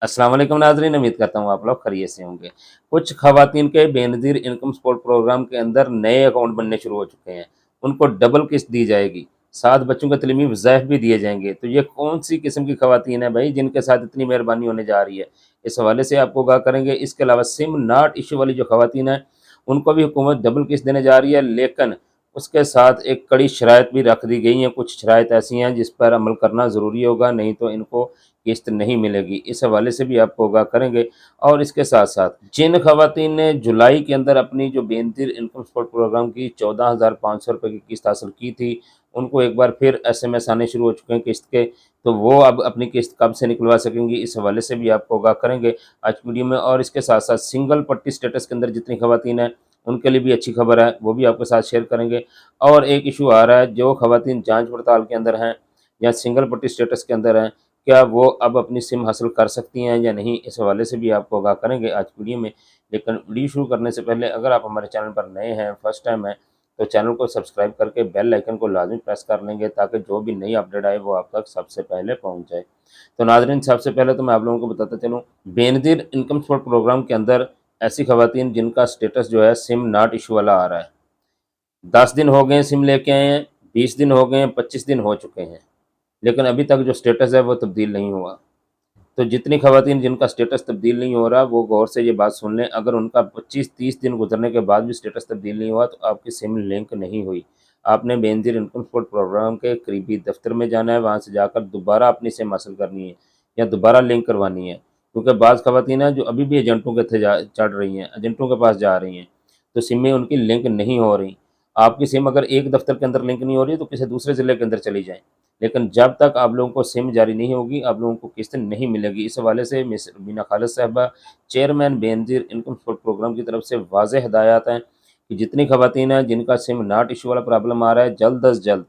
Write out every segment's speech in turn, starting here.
अस्सलाम वालेकुम नाज़रीन, उम्मीद करता हूँ आप लोग खैरियत से होंगे। कुछ ख़वातीन के बेनज़ीर इनकम सपोर्ट प्रोग्राम के अंदर नए अकाउंट बनने शुरू हो चुके हैं। उनको डबल किस्त दी जाएगी, साथ बच्चों को तलीमी वज़ाइफ भी दिए जाएँगे। तो ये कौन-सी किस्म की ख़वातीन है भई जिनके साथ इतनी मेहरबानी होने जा रही है? इस हवाले से आपको आगाह करेंगे। इसके अलावा सिम नॉट इश्यू वाली जो ख़वातीन हैं, उनको भी हुकूमत डबल किस्त देने जा रही है, लेकिन उसके साथ एक कड़ी शराइत भी रख दी गई हैं। कुछ शराइत ऐसी हैं जिस पर अमल करना ज़रूरी होगा, नहीं तो इनको किस्त नहीं मिलेगी। इस हवाले से भी आपको आगाह करेंगे। और इसके साथ-साथ जिन ख़वातीन ने जुलाई के अंदर अपनी जो बेनज़ीर इनकम सपोर्ट प्रोग्राम की ₹14,500 की किस्त हासिल की थी, उनको एक बार फिर एसएमएस आने शुरू हो चुके हैं किस्त के, तो वो अब अपनी किस्त कब से निकलवा सकेंगी, इस हवाले से भी आपको आगाह करेंगे आज की वीडियो में। और इसके साथ-साथ सिंगल पट्टी स्टेटस के अंदर जितनी ख़वातीन हैं, उनके लिए भी अच्छी खबर है, वो भी आपके साथ शेयर करेंगे। और एक इश्यू आ रहा है, जो ख़वातीन जाँच पड़ताल के अंदर हैं या सिंगल पट्टी स्टेटस के अंदर हैं, क्या वो अब अपनी सिम हासिल कर सकती हैं या नहीं? इस हवाले से भी आपको आगाह करेंगे आज की वीडियो में। लेकिन वीडियो शुरू करने से पहले अगर आप हमारे चैनल पर नए हैं, फर्स्ट टाइम हैं, तो चैनल को सब्सक्राइब करके बेल आइकन को लाज़मी प्रेस कर लेंगे, ताकि जो भी नई अपडेट आए वो आप तक सबसे पहले पहुँच जाए। तो नाज़रीन, सबसे पहले तो मैं आप लोगों को बताता चलूँ, बेनज़ीर इनकम सपोर्ट प्रोग्राम के अंदर ऐसी ख़वातीन जिनका स्टेटस जो है सिम नॉट इश्यू वाला आ रहा है। 10 दिन हो गए हैं सिम लेके आए हैं, 20 दिन हो गए हैं, 25 दिन हो चुके हैं, लेकिन अभी तक जो स्टेटस है वो तब्दील नहीं हुआ। तो जितनी ख़वातीन जिनका स्टेटस तब्दील नहीं हो रहा, वो गौर से ये बात सुन लें। अगर उनका 25-30 दिन गुजरने के बाद भी स्टेटस तब्दील नहीं हुआ, तो आपकी सिम लिंक नहीं हुई। आपने बेनज़ीर इनकम सपोर्ट प्रोग्राम के करीबी दफ्तर में जाना है, वहाँ से जाकर दोबारा अपनी सिम हासिल करनी है या दोबारा लिंक करवानी है। क्योंकि बाज़ ख़वातीन हैं जो अभी भी एजेंटों के थे जा चढ़ रही हैं, एजेंटों के पास जा रही हैं, तो सिमें उनकी लिंक नहीं हो रही। आपकी सिम अगर एक दफ़्तर के अंदर लिंक नहीं हो रही, तो किसी दूसरे ज़िले के अंदर चली जाएँ। लेकिन जब तक आप लोगों को सिम जारी नहीं होगी, आप लोगों को किस्त नहीं मिलेगी। इस हवाले से मिस बीना खालिद साहिबा, chairman Benazir income support programme की तरफ से वाज़ेह हिदायत हैं कि जितनी ख़वातीन हैं जिनका सिम नॉट इश्यू वाला प्रॉब्लम आ रहा है, जल्द अज़ जल्द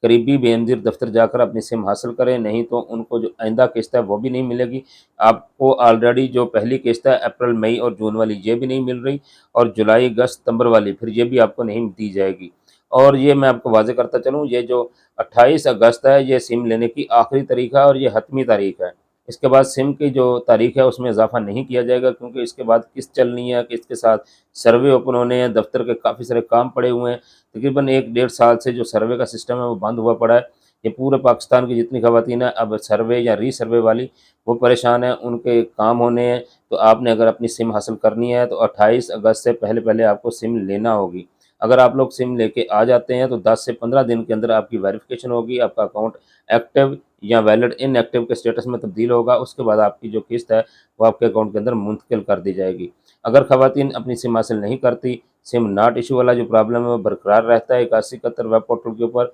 करीबी बेनज़ीर दफ्तर जाकर अपनी सिम हासिल करें, नहीं तो उनको जो आइंदा किस्त है वो भी नहीं मिलेगी। आपको ऑलरेडी जो पहली किस्त है अप्रैल, मई और जून वाली, ये भी नहीं मिल रही, और जुलाई, अगस्त, सितंबर वाली फिर ये भी आपको नहीं दी जाएगी। और ये मैं आपको वाज़ेह करता चलूँ, ये जो 28 अगस्त है, ये सिम लेने की आखिरी तारीख़ है और ये हतमी तारीख़ है। इसके बाद सिम की जो तारीख़ है उसमें इज़ाफ़ा नहीं किया जाएगा, क्योंकि इसके बाद किस्त चलनी है, किस्त के साथ सर्वे ओपन होने हैं, दफ्तर के काफ़ी सारे काम पड़े हुए हैं। तकरीबन 1 डेढ़ साल से जो सर्वे का सिस्टम है वो बंद हुआ पड़ा है। ये पूरे पाकिस्तान की जितनी ख़वातीन हैं, अब सर्वे या रीसर्वे वाली वो परेशान हैं, उनके काम होने हैं। तो आपने अगर अपनी सिम हासिल करनी है, तो 28 अगस्त से पहले-पहले आपको सिम लेना होगी। अगर आप लोग सिम लेके आ जाते हैं, तो 10 से 15 दिन के अंदर आपकी वेरिफ़िकेशन होगी, आपका अकाउंट एक्टिव या वैलिड इनएक्टिव के स्टेटस में तब्दील होगा। उसके बाद आपकी जो किस्त है वो आपके अकाउंट के अंदर मुंतकिल कर दी जाएगी। अगर ख़वातीन अपनी सिम हासिल नहीं करती, सिम नॉट इश्यू वाला जो प्रॉब्लम है वो बरकरार रहता है 8171 वेब पोर्टल के ऊपर,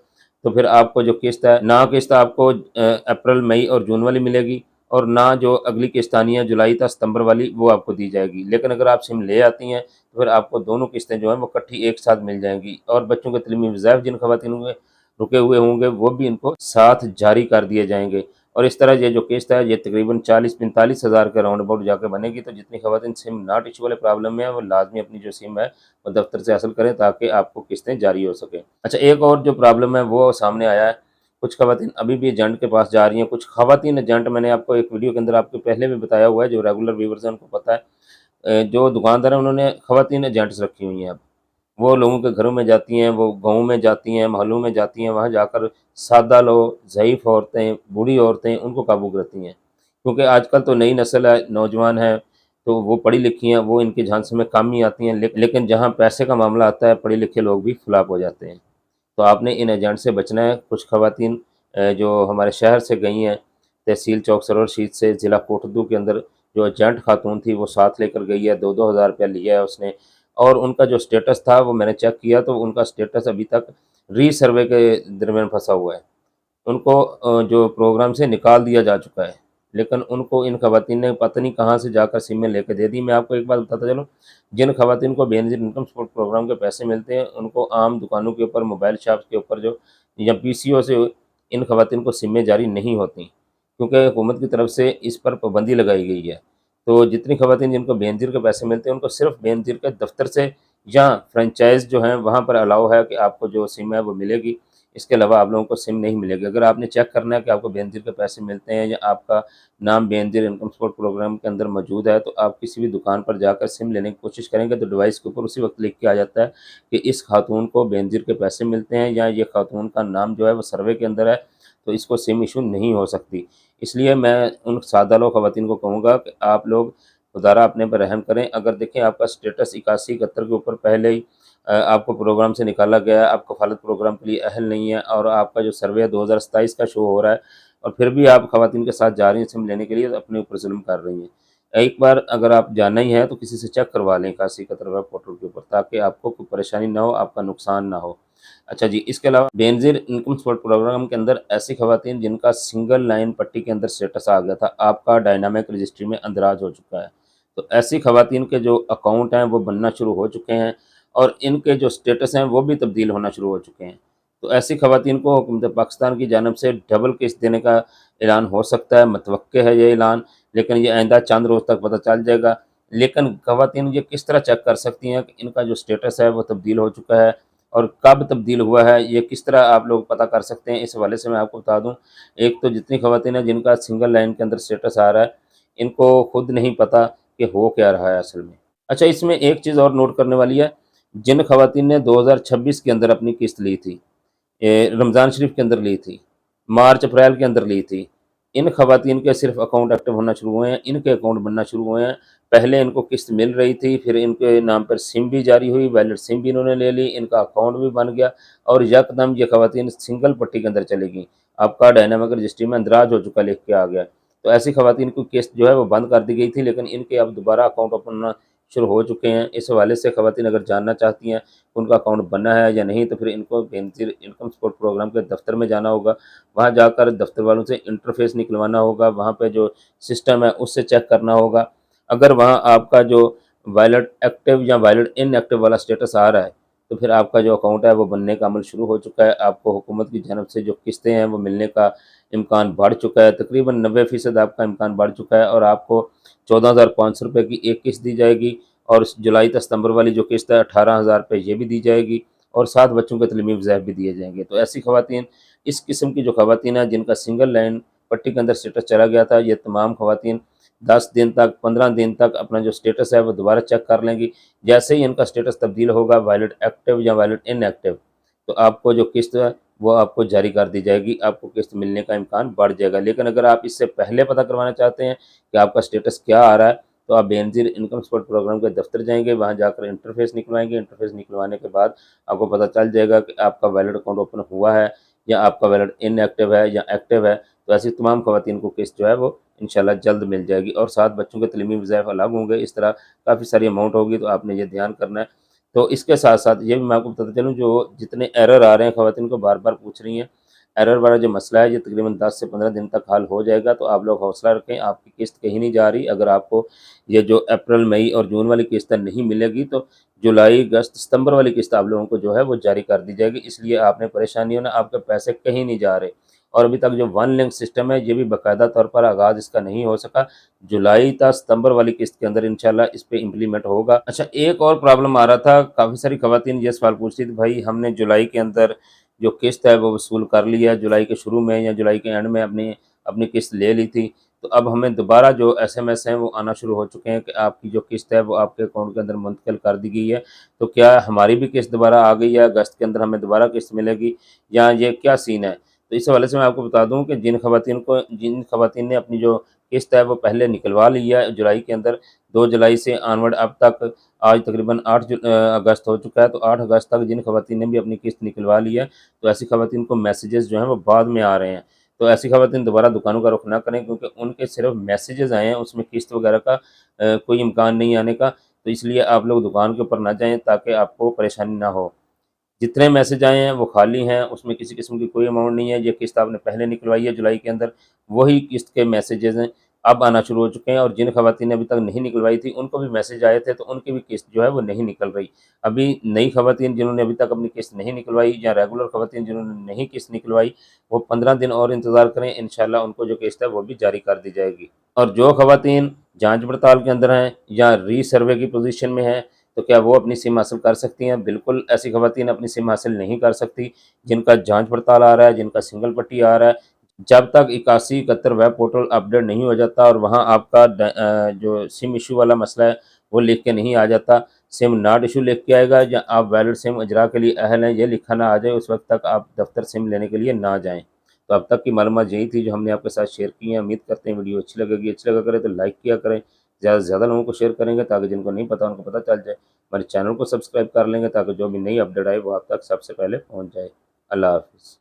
तो फिर आपको जो किस्त है, ना किस्त आपको अप्रैल, मई और जून वाली मिलेगी, और ना जो अगली किस्त आनी है जुलाई तक सितंबर वाली, वो आपको दी जाएगी। लेकिन अगर आप सिम ले आती हैं, तो फिर आपको दोनों किस्तें जो हैं वो इकट्ठी एक साथ मिल जाएंगी। और बच्चों के तलीमी वज़ाइफ जिन ख़वातीन के रुके हुए होंगे, वो भी इनको साथ जारी कर दिए जाएंगे। और इस तरह ये जो किस्त है ये तकरीबन 40-45 हज़ार के राउंड अबाउट जाके बनेगी। तो जितनी ख़वातीन सिम नॉट इश्यू वाले प्रॉब्लम में है, वो लाजमी अपनी जो सिम है वो दफ्तर से हासिल करें, ताकि आपको किस्तें जारी हो सकें। अच्छा, एक और जो प्रॉब्लम है वो सामने आया है। कुछ ख़वातीन अभी भी एजेंट के पास जा रही हैं। कुछ ख़वातीन एजेंट, मैंने आपको एक वीडियो के अंदर आपको पहले भी बताया हुआ है, जो रेगुलर व्यूअर्स हैं उनको पता है। जो दुकानदार हैं उन्होंने ख़वातीन एजेंट्स रखी हुई हैं अब। वो लोगों के घरों में जाती हैं, वो गाँव में जाती हैं, मोहल्लों में जाती हैं, वहाँ जाकर सादा लोग, ज़ईफ़ औरतें, बूढ़ी औरतें, उनको काबू करती हैं। क्योंकि आजकल तो नई नस्ल है, नौजवान है, तो वो पढ़ी लिखी हैं, वो इनके झांसे में कम ही आती हैं। लेकिन जहाँ पैसे का मामला आता है, पढ़े लिखे लोग भी फ्लॉप हो जाते हैं। तो आपने इन एजेंट से बचना है। कुछ ख़वातीन जो हमारे शहर से गई हैं, तहसील चौक सरोवर शीट से ज़िला कोटद्दू के अंदर, जो एजेंट खातून थी वो साथ लेकर गई है, 2-2 हज़ार रुपया लिया है उसने। और उनका जो स्टेटस था वो मैंने चेक किया, तो उनका स्टेटस अभी तक रीसर्वे के दरमियान फँसा हुआ है। उनको जो प्रोग्राम से निकाल दिया जा चुका है, लेकिन उनको इन ख़वातीन ने पता नहीं कहाँ से जाकर सिमें लेके दे दी। मैं आपको एक बात बताता चलूँ, जिन ख़वातीन को बेनज़ीर इनकम सपोर्ट प्रोग्राम के पैसे मिलते हैं, उनको आम दुकानों के ऊपर, मोबाइल शॉप्स के ऊपर जो, या पीसीओ से इन ख़वातीन को सिमें जारी नहीं होती, क्योंकि हुकूमत की तरफ से इस पर पाबंदी लगाई गई है। तो जितनी ख़वातीन जिनको बेनज़ीर के पैसे मिलते हैं, उनको सिर्फ़ बेनज़ीर के दफ़्तर से या फ्रेंचाइज़ जो हैं वहाँ पर अलाउ है कि आपको जो सिम है वो मिलेगी। इसके अलावा आप लोगों को सिम नहीं मिलेगी। अगर आपने चेक करना है कि आपको बेनज़ीर के पैसे मिलते हैं या आपका नाम बेनज़ीर इनकम सपोर्ट प्रोग्राम के अंदर मौजूद है, तो आप किसी भी दुकान पर जाकर सिम लेने की कोशिश करेंगे तो डिवाइस के ऊपर उसी वक्त लिख के आ जाता है कि इस खातून को बेनज़ीर के पैसे मिलते हैं या ये खातून का नाम जो है वो सर्वे के अंदर है, तो इसको सिम इशू नहीं हो सकती। इसलिए मैं उन सादा लोग ख़वातीन को कहूँगा कि आप लोग खुदारा अपने पर रहम करें। अगर देखें आपका स्टेटस 81-71 के ऊपर पहले ही आपको प्रोग्राम से निकाला गया है, आप कफ़ालत प्रोग्राम के लिए अहल नहीं है और आपका जो सर्वे है 2027 का शो हो रहा है और फिर भी आप ख़वातीन के साथ जा रही हैं सिम लेने के लिए, तो अपने ऊपर ज़ुल्म कर रही हैं। एक बार अगर आप जाना ही है तो किसी से चेक करवा लें 81-71 वेब पोर्टल के ऊपर, ताकि आपको कोई परेशानी ना हो, आपका नुकसान ना हो। अच्छा जी, इसके अलावा बेनज़ीर इनकम सपोर्ट प्रोग्राम के अंदर ऐसी ख़वातीन जिनका सिंगल लाइन पट्टी के अंदर स्टेटस आ गया था, आपका डायनामिक रजिस्ट्री में अंदराज हो चुका है। तो ऐसी ख़वातीन के जो अकाउंट हैं वो बनना शुरू हो चुके हैं और इनके जो स्टेटस हैं वो भी तब्दील होना शुरू हो चुके हैं। तो ऐसी ख़वातीन को हुकूमत पाकिस्तान की जानिब से डबल किस्त देने का ऐलान हो सकता है, मतवक्के है ये ऐलान, लेकिन ये आइंदा चंद रोज़ तक पता चल जाएगा। लेकिन ख़वातीन ये किस तरह चेक कर सकती हैं कि इनका जो स्टेटस है वो तब्दील हो चुका है और कब तब्दील हुआ है, ये किस तरह आप लोग पता कर सकते हैं? इस हवाले से मैं आपको बता दूँ, एक तो जितनी ख़वातीन हैं जिनका सिंगल लाइन के अंदर स्टेटस आ रहा है, इनको खुद नहीं पता कि हो क्या रहा है असल में। अच्छा, इसमें एक चीज़ और नोट करने वाली है, जिन ख़वातीन ने 2026 के अंदर अपनी किस्त ली थी, रमज़ान शरीफ के अंदर ली थी, मार्च अप्रैल के अंदर ली थी, इन ख़वातीन के सिर्फ़ अकाउंट एक्टिव होना शुरू हुए हैं, इनके अकाउंट बनना शुरू हुए हैं। पहले इनको किस्त मिल रही थी, फिर इनके नाम पर सिम भी जारी हुई, वैलिड सिम भी इन्होंने ले ली, इनका अकाउंट भी बन गया और यकदम ये ख़वातीन सिंगल पट्टी के अंदर चली गईं। आपका डायनामिक रजिस्ट्री में इंदराज हो चुका लिख के आ गया। तो ऐसी ख़वातीन की किस्त जो है वो बंद कर दी गई थी, लेकिन इनके अब दोबारा अकाउंट ओपन होना शुरू हो चुके हैं। इस हवाले से ख़वातीन अगर जानना चाहती हैं उनका अकाउंट बना है या नहीं, तो फिर इनको बेनज़ीर इनकम सपोर्ट प्रोग्राम के दफ़्तर में जाना होगा। वहाँ जाकर दफ़्तर वालों से इंटरफ़ेस निकलवाना होगा, वहाँ पे जो सिस्टम है उससे चेक करना होगा। अगर वहाँ आपका जो वैलिड एक्टिव या वैलिड इनएक्टिव वाला स्टेटस आ रहा है, तो फिर आपका जो अकाउंट है वो बनने का अमल शुरू हो चुका है। आपको हुकूमत की जानिब से जो किस्तें हैं वो मिलने का इम्कान बढ़ चुका है, तकरीबन 90% आपका इम्कान बढ़ चुका है और आपको 14,500 रुपये की एक किस्त दी जाएगी और जुलाई से सितंबर वाली जो किस्त है 18,000 रुपये ये भी दी जाएगी और 7 बच्चों के तलीमी वज़ाइफ भी दिए जाएंगे। तो ऐसी ख़वातीन, इस किस्म की जो ख़वातीन हैं जिनका सिंगल लाइन पट्टी के अंदर स्टेटस चला गया था, ये तमाम ख़वातीन 10 दिन तक, 15 दिन तक अपना जो स्टेटस है वो दोबारा चेक कर लेंगी। जैसे ही इनका स्टेटस तब्दील होगा वैलिड एक्टिव या वैलिड इनएक्टिव, तो आपको जो किस्त है वो आपको जारी कर दी जाएगी, आपको किस्त मिलने का इम्कान बढ़ जाएगा। लेकिन अगर आप इससे पहले पता करवाना चाहते हैं कि आपका स्टेटस क्या आ रहा है, तो आप बेनज़ीर इनकम सपोर्ट प्रोग्राम के दफ्तर जाएँगे, वहाँ जाकर इंटरफ़ेस निकलवाएँगे। इंटरफ़ेस निकलवाने के बाद आपको पता चल जाएगा कि आपका वैलिड अकाउंट ओपन हुआ है या आपका वैलिड इनएक्टिव है या एक्टिव है। तो ऐसी तमाम ख़वातीन को किस्त जो है वो इंशाल्लाह जल्द मिल जाएगी और 7 बच्चों के तलीमी वज़ाइफ अलग होंगे। इस तरह काफ़ी सारी अमाउंट होगी, तो आपने ये ध्यान करना है। तो इसके साथ-साथ ये भी मैं आपको बताता चलूँ, जो जितने एरर आ रहे हैं, ख़वातीन को बार-बार पूछ रही हैं, एरर वाला जो मसला है ये तकरीबन 10 से 15 दिन तक हल हो जाएगा। तो आप लोग हौसला रखें, आपकी किस्त कहीं नहीं जा रही। अगर आपको ये जो अप्रैल, मई और जून वाली किस्त नहीं मिलेगी, तो जुलाई, अगस्त, सितंबर वाली किस्त आप लोगों को जो है वो जारी कर दी जाएगी। इसलिए आपने परेशानी होना, आपके पैसे कहीं नहीं जा रहे। और अभी तक जो वन लिंक सिस्टम है ये भी बाकायदा तौर पर आगाज़ इसका नहीं हो सका। जुलाई था सितंबर वाली किस्त के अंदर इंशाल्लाह इस पे इम्प्लीमेंट होगा। अच्छा, एक और प्रॉब्लम आ रहा था, काफ़ी सारी ख़वातीन ये सवाल पूछ रही थी, भाई हमने जुलाई के अंदर जो किस्त है वो वसूल कर लिया, जुलाई के शुरू में या जुलाई के एंड में अपनी अपनी किस्त ले ली थी, तो अब हमें दोबारा जो एसएमएस हैं वो आना शुरू हो चुके हैं कि आपकी जो किस्त है वो आपके अकाउंट के अंदर मुंतकिल कर दी गई है। तो क्या हमारी भी किस्त दोबारा आ गई है, अगस्त के अंदर हमें दोबारा किस्त मिलेगी या ये क्या सीन है? तो इस हवाले से मैं आपको बता दूँ कि जिन ख़वातीन ने अपनी जो किस्त है वो पहले निकलवा ली है जुलाई के अंदर, 2 जुलाई से ऑनवर्ड अब तक आज तकरीबन अगस्त हो चुका है, तो 8 अगस्त तक जिन ख़वातीन ने भी अपनी किस्त निकलवा ली है, तो ऐसी ख़वातीन को मैसेजेस जो हैं वो बाद में आ रहे हैं। तो ऐसी ख़वातीन दोबारा दुकानों का रुख ना करें, क्योंकि उनके सिर्फ मैसेजेस आए हैं, उसमें किस्त वगैरह का कोई इम्कान नहीं आने का। तो इसलिए आप लोग दुकान के ऊपर ना जाएँ ताकि आपको परेशानी ना हो। जितने मैसेज आए हैं वो खाली हैं, उसमें किसी किस्म की कोई अमाउंट नहीं है। ये किस्त आपने पहले निकलवाई है जुलाई के अंदर, वही किस्त के मैसेजेस हैं, अब आना शुरू हो चुके हैं। और जिन ख़वातीन ने अभी तक नहीं निकलवाई थी उनको भी मैसेज आए थे, तो उनकी भी किस्त जो है वो नहीं निकल रही। अभी नई ख़वातीन जिन्होंने अभी तक अपनी किस्त नहीं निकलवाई या रेगुलर ख़वातीन जिन्होंने नहीं किस्त निकलवाई, वो 15 दिन और इंतज़ार करें, इंशाल्लाह उनको जो किस्त है वो भी जारी कर दी जाएगी। और जो ख़वातीन जाँच पड़ताल के अंदर हैं या रीसर्वे की पोज़ीशन में हैं, तो क्या वो अपनी सिम हासिल कर सकती हैं? बिल्कुल ऐसी खवातीन अपनी सिम हासिल नहीं कर सकती, जिनका जाँच पड़ताल आ रहा है, जिनका सिंगल पट्टी आ रहा है। जब तक 8171 वेब पोर्टल अपडेट नहीं हो जाता और वहाँ आपका जो सिम इश्यू वाला मसला है, वो लिख के नहीं आ जाता, सिम नॉट इश्यू लिख के आएगा या आप वैलिड सिम इजरा के लिए अहल हैं, ये लिखा ना आ जाए, उस वक़्त तक आप दफ्तर सिम लेने के लिए ना जाएँ। तो अब तक की मालूमात यही थी जो हमने आपके साथ शेयर की है। उम्मीद करते हैं वीडियो अच्छी लगेगी, अच्छी लगा करे तो लाइक किया करें, ज़्यादा से ज़्यादा लोगों को शेयर करेंगे ताकि जिनको नहीं पता उनको पता चल जाए। हमारे चैनल को सब्सक्राइब कर लेंगे ताकि जो भी नई अपडेट आए वो आप तक सबसे पहले पहुँच जाए। अल्लाह हाफ़िज़।